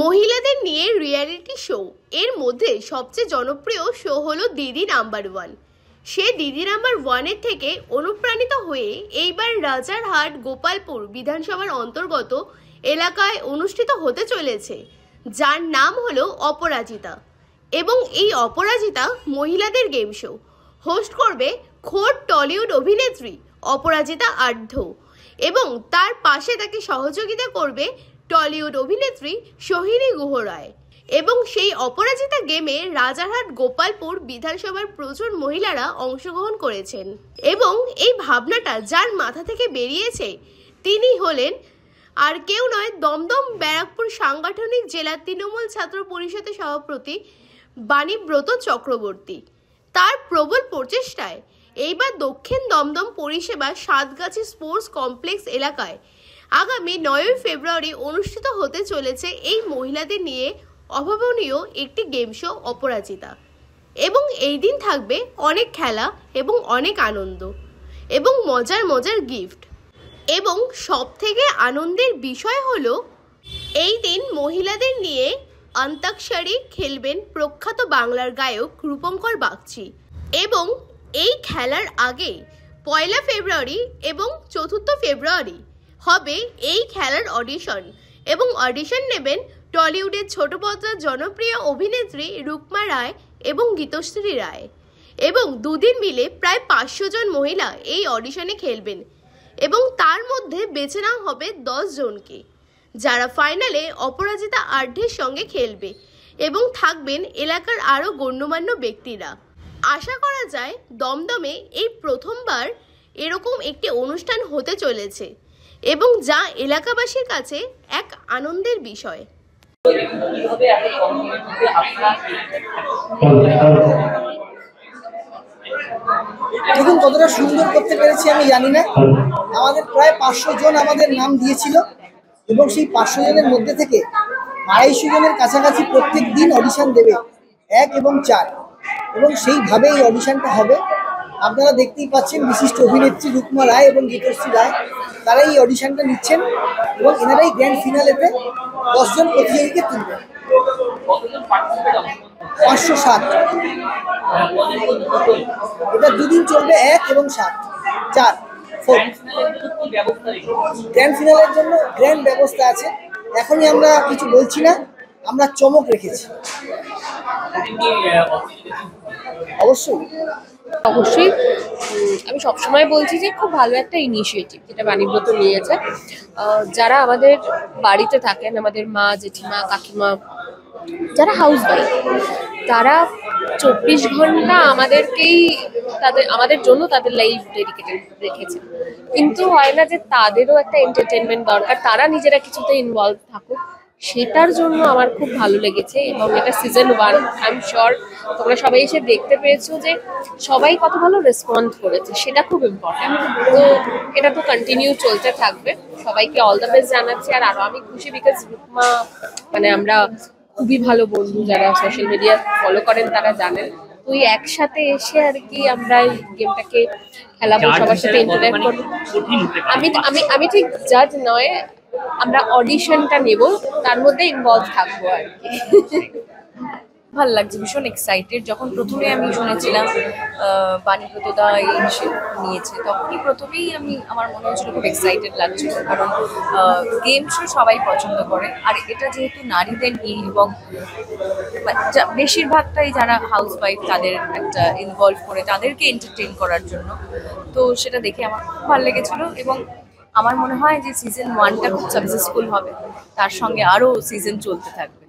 মহিলাদের নিয়ে reality show এর মধ্যে সবচেয়ে জনপ্রিয় শো হলো দিদি নাম্বার ওয়ান। সে দিদি নাম্বার ওয়ানের থেকে অনুপ্রাণিত হয়ে এইবার রাজারহাট গোপালপুর বিধানসভার অন্তর্গত এলাকায় অনুষ্ঠিত হতে চলেছে, যার নাম হলো অপরাজিতা। এবং এই অপরাজিতা মহিলাদের গেম শো হোস্ট করবে খোদ টলিউড অভিনেত্রী অপরাজিতা আঢ্য, এবং তার পাশে তাকে সহযোগিতা করবে টলিউড অভিনেত্রী সোহিনী গুহ রায়। এবং সেই অপরাজিতা গেমে রাজারহাট গোপালপুর বিধানসভার প্রচুর মহিলারা অংশগ্রহণ করেছেন। এবং এই ভাবনাটা যার মাথা থেকে বেরিয়েছে তিনি হলেন আর কেউ নয়, দমদম ব্যারাকপুর সাংগঠনিক জেলা তৃণমূল ছাত্র পরিষদের সভাপতি বাণীব্রত চক্রবর্তী। তার প্রবল প্রচেষ্টায় এইবার দক্ষিণ দমদম পরিষেবা সাতগাছি স্পোর্টস কমপ্লেক্স এলাকায় আগামী 9 ফেব্রুয়ারি অনুষ্ঠিত হতে চলেছে এই মহিলাদের নিয়ে অভাবনীয় একটি গেম শো অপরাজিতা। এবং এই দিন থাকবে অনেক খেলা এবং অনেক আনন্দ এবং মজার গিফট। এবং সব থেকে আনন্দের বিষয় হলো এই দিন মহিলাদের নিয়ে অন্তাক্ষরী খেলবেন প্রখ্যাত বাংলার গায়ক রূপঙ্কর বাগচি। এবং এই খেলার আগে 1 ফেব্রুয়ারি এবং 4 ফেব্রুয়ারি হবে এই খেলার অডিশন, এবং অডিশন নেবেন টলিউডের ছোট পর্দার জনপ্রিয় অভিনেত্রী রুকমা রায় এবং গীতশ্রী রায়। এবং দুদিন মিলে প্রায় 500 জন মহিলা এই অডিশনে খেলবেন, এবং তার মধ্যে বেছে নেওয়া হবে 10 জনকে, যারা ফাইনালে অপরাজিতা আঢ্যের সঙ্গে খেলবে। এবং থাকবেন এলাকার আরও গণ্যমান্য ব্যক্তিরা। আশা করা যায় দমদমে এই প্রথমবার এরকম একটি অনুষ্ঠান হতে চলেছে, এবং যা এলাকাবাসীর কাছে এক আনন্দের বিষয়। দেখুন কতটা সুন্দর করতে পেরেছি আমি জানি না। আমাদের প্রায় 500 জন আমাদের নাম দিয়েছিল, এবং সেই 500 জনের মধ্যে থেকে 250 জনের কাছাকাছি প্রত্যেক দিন অডিশন দেবে 1 এবং 4, এবং সেইভাবে এই অডিশনটা হবে। আপনারা দেখতেই পাচ্ছেন বিশিষ্ট অভিনেত্রী রুকমা রায় এবং গীতশ্রী রায়, তারা এই অডিশনটা নিচ্ছেন, এবং এনারাই গ্র্যান্ড ফিনালেতে 10 জন প্রতিযোগীকে তুলবেন। 507। এটা 2 দিন চলবে, 1 এবং 7, 4, 4। গ্র্যান্ড ফিনালের জন্য গ্র্যান্ড ব্যবস্থা আছে। এখনই আমরা কিছু বলছি না, আমরা চমক রেখেছি। অবশ্যই আমি সবসময় বলছি যে খুব ভালো একটা ইনিশিয়েটিভ যেটা বাণীব্রত নিয়েছে। যারা আমাদের বাড়িতে থাকেন, আমাদের মা, জেঠিমা, কাকিমা, যারা হাউস ওয়াইফ, তারা 24 ঘন্টা আমাদের জন্য তাদের লাইফ ডেডিকেটেড রেখেছে। কিন্তু হয় না যে তাদেরও একটা এন্টারটেনমেন্ট দরকার, তারা নিজেরা কিছুতে ইনভলভ থাকুক। সেটার জন্য আমার খুব ভালো লেগেছে। এবং এটা সিজন 1, আই এম শিওর তোমরা সবাই এসে দেখতে পেয়েছো যে সবাই কত ভালো রেসপন্ড করেছে, সেটা খুব ইম্পর্টেন্ট। তো এটা তো কন্টিনিউ চলতে থাকবে। সবাইকে অল দ্য বেস্ট জানাচ্ছি। আর আরো আমি খুশি বিকজ রুকমা, মানে আমরা খুবই ভালো বন্ধু, যারা সোশ্যাল মিডিয়া ফলো করেন তারা জানেন। তো একসাথে এসে আর কি আমরা এই গেমটাকে খেলাবো, সবার সাথে ইন্টারঅ্যাক্ট করবো। আমি ঠিক জাজ নয়, আমরা অডিশনটা নেব, তার মধ্যে ইনভলভ থাকবো আর কি। ভালো লাগছে, ভীষণ এক্সাইটেড। যখন প্রথমে আমি শুনেছিলাম বাণীব্রত দা নিয়েছে, তখনই প্রথমেই আমার মনে হচ্ছিল খুব এক্সাইটেড লাগছিল, কারণ গেম শো সবাই পছন্দ করে। আর এটা যেহেতু নারীদের নিয়ে, এবং বেশিরভাগটাই যারা হাউস ওয়াইফ তাদের একটা ইনভলভ করে তাদেরকে এন্টারটেইন করার জন্য, তো সেটা দেখে আমার খুব ভালো লেগেছিল। এবং আমার মনে হয় যে সিজন 1টা খুব সাকসেসফুল হবে, তার সঙ্গে আরও সিজন চলতে থাকবে।